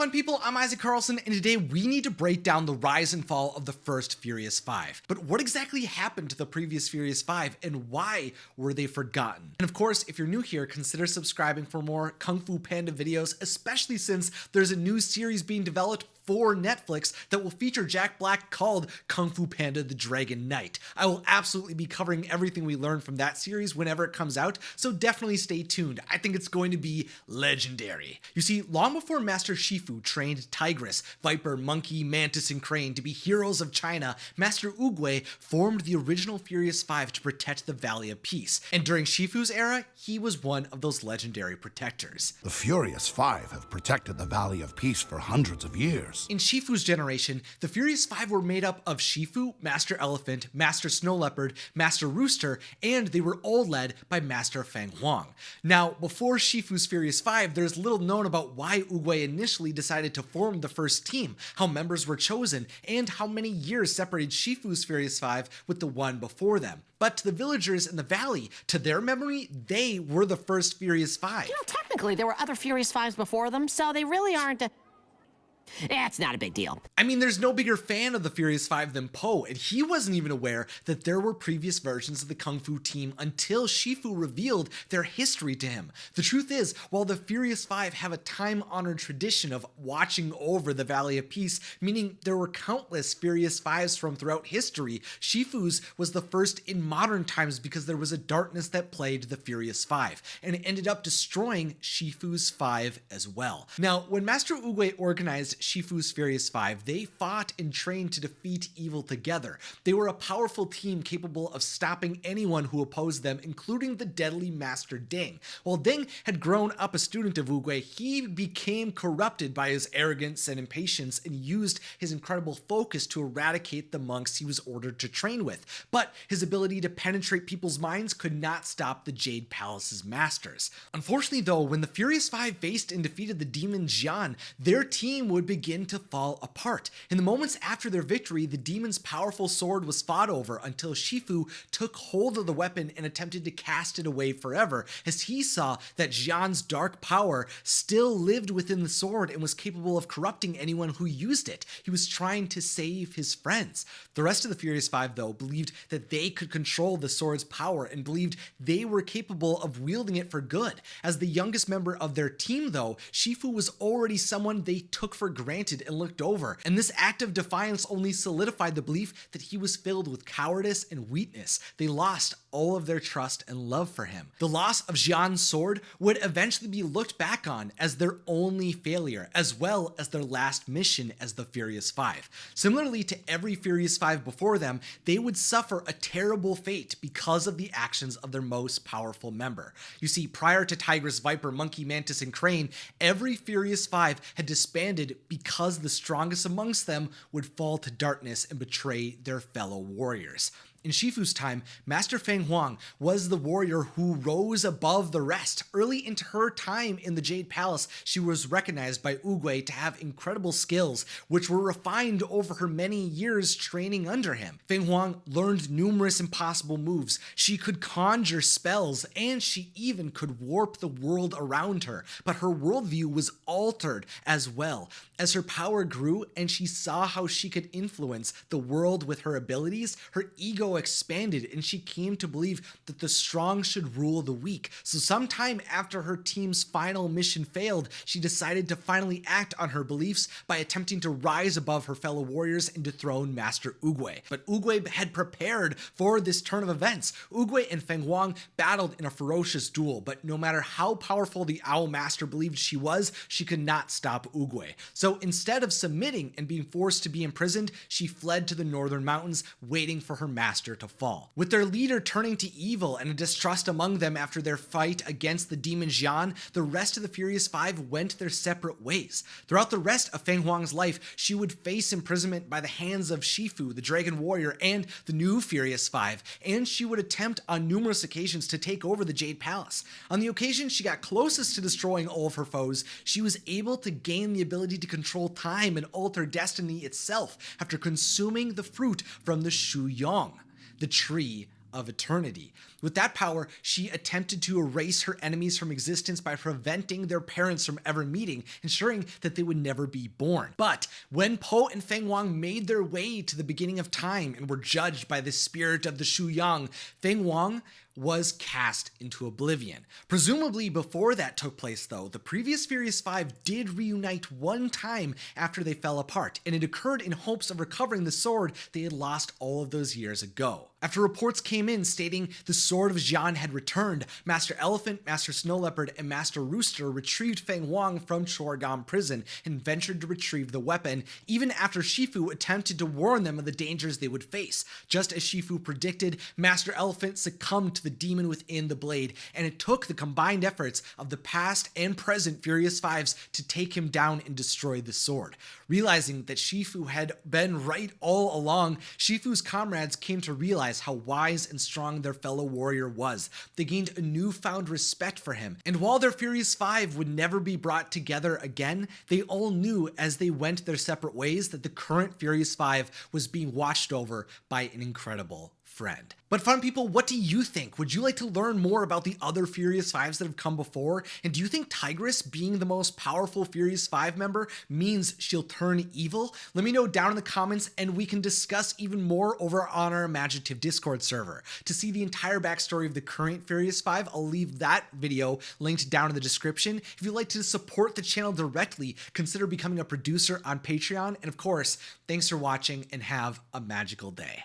fun people? I'm Isaac Carlson, and today we need to break down the rise and fall of the first Furious Five. But what exactly happened to the previous Furious Five, and why were they forgotten? And of course, if you're new here, consider subscribing for more Kung Fu Panda videos, especially since there's a new series being developed for Netflix that will feature Jack Black called Kung Fu Panda: The Dragon Knight. I will absolutely be covering everything we learned from that series whenever it comes out, so definitely stay tuned. I think it's going to be legendary. You see, long before Master Shifu trained Tigress, Viper, Monkey, Mantis, and Crane to be heroes of China, Master Oogway formed the original Furious Five to protect the Valley of Peace. And during Shifu's era, he was one of those legendary protectors. The Furious Five have protected the Valley of Peace for hundreds of years. In Shifu's generation, the Furious Five were made up of Shifu, Master Elephant, Master Snow Leopard, Master Rooster, and they were all led by Master Feng Huang. Now, before Shifu's Furious Five, there's little known about why Oogway initially decided to form the first team, how members were chosen, and how many years separated Shifu's Furious Five with the one before them. But to the villagers in the valley, to their memory, they were the first Furious Five. You know, technically, there were other Furious Fives before them, so they really aren't it's not a big deal. I mean, there's no bigger fan of the Furious Five than Poe, and he wasn't even aware that there were previous versions of the Kung Fu team until Shifu revealed their history to him. The truth is, while the Furious Five have a time-honored tradition of watching over the Valley of Peace, meaning there were countless Furious Fives from throughout history, Shifu's was the first in modern times because there was a darkness that plagued the Furious Five, and it ended up destroying Shifu's Five as well. Now, when Master Oogway organized Shifu's Furious Five, they fought and trained to defeat evil together. They were a powerful team capable of stopping anyone who opposed them, including the deadly Master Ding. While Ding had grown up a student of Oogway, he became corrupted by his arrogance and impatience and used his incredible focus to eradicate the monks he was ordered to train with. But his ability to penetrate people's minds could not stop the Jade Palace's masters. Unfortunately though, when the Furious Five faced and defeated the demon Jian, their team would begin to fall apart. In the moments after their victory, the demon's powerful sword was fought over until Shifu took hold of the weapon and attempted to cast it away forever, as he saw that Jian's dark power still lived within the sword and was capable of corrupting anyone who used it. He was trying to save his friends. The rest of the Furious Five, though, believed that they could control the sword's power and believed they were capable of wielding it for good. As the youngest member of their team, though, Shifu was already someone they took for granted and looked over, and this act of defiance only solidified the belief that he was filled with cowardice and weakness. They lost all of their trust and love for him. The loss of Jian's sword would eventually be looked back on as their only failure, as well as their last mission as the Furious Five. Similarly to every Furious Five before them, they would suffer a terrible fate because of the actions of their most powerful member. You see, prior to Tigress, Viper, Monkey, Mantis, and Crane, every Furious Five had disbanded because the strongest amongst them would fall to darkness and betray their fellow warriors. In Shifu's time, Master Feng Huang was the warrior who rose above the rest. Early into her time in the Jade Palace, she was recognized by Oogway to have incredible skills, which were refined over her many years training under him. Feng Huang learned numerous impossible moves. She could conjure spells, and she even could warp the world around her. But her worldview was altered as well. As her power grew and she saw how she could influence the world with her abilities, her ego expanded and she came to believe that the strong should rule the weak. So sometime after her team's final mission failed, she decided to finally act on her beliefs by attempting to rise above her fellow warriors and dethrone Master Oogway. But Oogway had prepared for this turn of events. Oogway and Feng Huang battled in a ferocious duel, but no matter how powerful the Owl Master believed she was, she could not stop Oogway. So instead of submitting and being forced to be imprisoned, she fled to the northern mountains, waiting for her master to fall. With their leader turning to evil and a distrust among them after their fight against the demon Jian, the rest of the Furious Five went their separate ways. Throughout the rest of Feng Huang's life, she would face imprisonment by the hands of Shifu, the Dragon Warrior, and the new Furious Five, and she would attempt on numerous occasions to take over the Jade Palace. On the occasion she got closest to destroying all of her foes, she was able to gain the ability to control time and alter destiny itself after consuming the fruit from the Shu Yong, the tree of Eternity. With that power, she attempted to erase her enemies from existence by preventing their parents from ever meeting, ensuring that they would never be born. But when Po and Feng Wang made their way to the beginning of time and were judged by the spirit of the Shu Yang, Feng Wang was cast into oblivion. Presumably before that took place though, the previous Furious Five did reunite one time after they fell apart, and it occurred in hopes of recovering the sword they had lost all of those years ago. After reports came in stating the sword of Jian had returned, Master Elephant, Master Snow Leopard, and Master Rooster retrieved Feng Wang from Chorgam prison and ventured to retrieve the weapon, even after Shifu attempted to warn them of the dangers they would face. Just as Shifu predicted, Master Elephant succumbed to the demon within the blade, and it took the combined efforts of the past and present Furious Fives to take him down and destroy the sword. Realizing that Shifu had been right all along, Shifu's comrades came to realize how wise and strong their fellow warrior was. They gained a newfound respect for him, and while their Furious Five would never be brought together again, they all knew as they went their separate ways that the current Furious Five was being watched over by an incredible friend. But fun people, what do you think? Would you like to learn more about the other Furious Fives that have come before? And do you think Tigress being the most powerful Furious Five member means she'll turn evil? Let me know down in the comments and we can discuss even more over on our imaginative Discord server. To see the entire backstory of the current Furious Five, I'll leave that video linked down in the description. If you'd like to support the channel directly, consider becoming a producer on Patreon. And of course, thanks for watching and have a magical day.